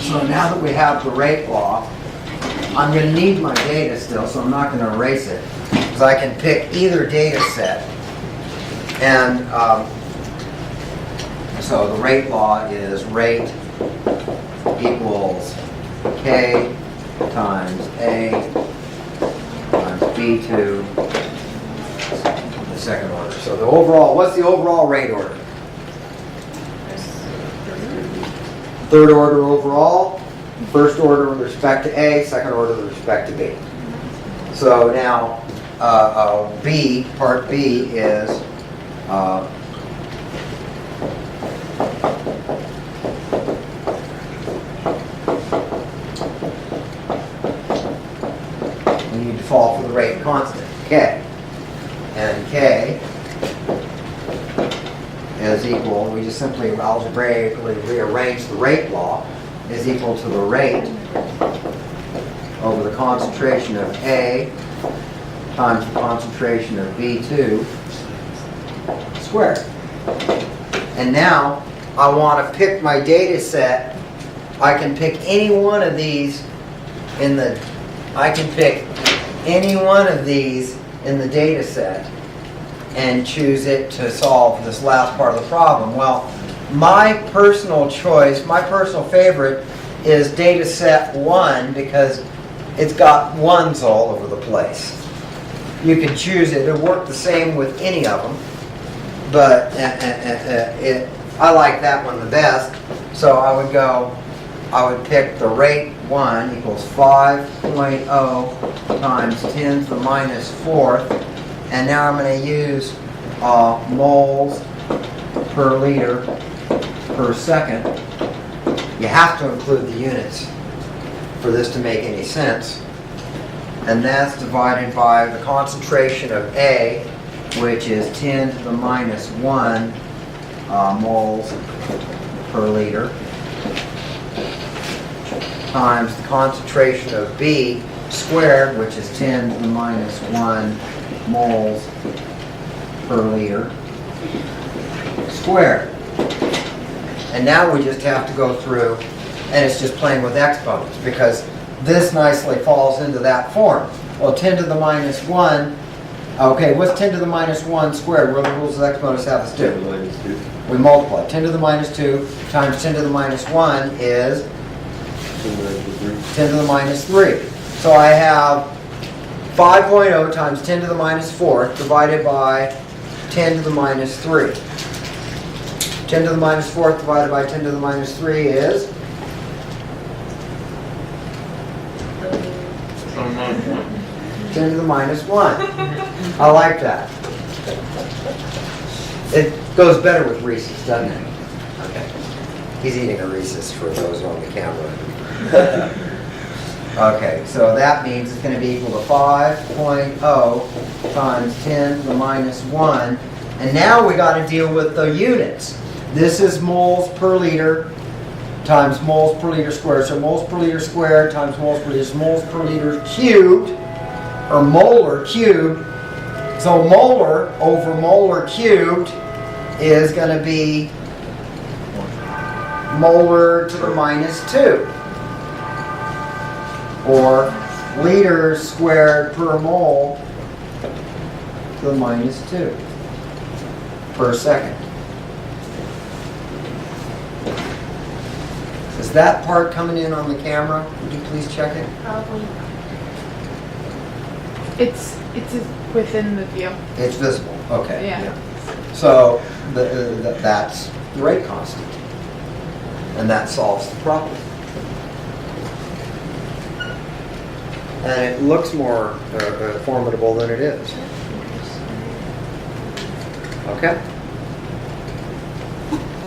So now that we have the rate law, I'm going to need my data still, so I'm not going to erase it. Because I can pick either data set. And so the rate law is rate equals K times A times B2, the second order. So the overall, what's the overall rate order? Third order overall, first order with respect to A, second order with respect to B. So now, B, part B is we need to solve for the rate constant, K. And K is equal, we just simply algebraically rearrange the rate law, is equal to the rate over the concentration of A times the concentration of B2 squared. And now I want to pick my data set. I can pick any one of these in the data set and choose it to solve this last part of the problem. Well, my personal choice, my personal favorite is data set 1 because it's got ones all over the place. You can choose it. It'll work the same with any of them, but I like that one the best. So I would pick the rate 1 equals 5.0 times 10 to the minus 4th. And now I'm going to use moles per liter per second. You have to include the units for this to make any sense. And that's divided by the concentration of A, which is 10 to the minus 1 moles per liter, times the concentration of B squared, which is 10 to the minus 1 moles per liter squared. And now we just have to go through, and it's just playing with exponents, because this nicely falls into that form. Well, 10 to the minus 1, okay, what's 10 to the minus 1 squared? What do the rules of exponents have us do? We multiply. 10 to the minus 2 times 10 to the minus 1 is 10 to the minus 3. So I have 5.0 times 10 to the minus 4th divided by 10 to the minus 3. 10 to the minus 4th divided by 10 to the minus 3 is? 10 to the minus 1. I like that. It goes better with Reese's, doesn't it? Okay. He's eating a Reese's for those on the camera. Okay, so that means it's going to be equal to 5.0 times 10 to the minus 1. And now we got to deal with the units. This is moles per liter times moles per liter squared. So moles per liter squared times moles per liter is moles per liter cubed, or molar cubed. So molar over molar cubed is going to be molar to the minus 2. Or liters squared per mole to the minus 2 per second. Is that part coming in on the camera? Would you please check it? Probably. It's within the view. It's visible. Okay. Yeah. So that's the rate constant, and that solves the problem. And it looks more formidable than it is. Okay?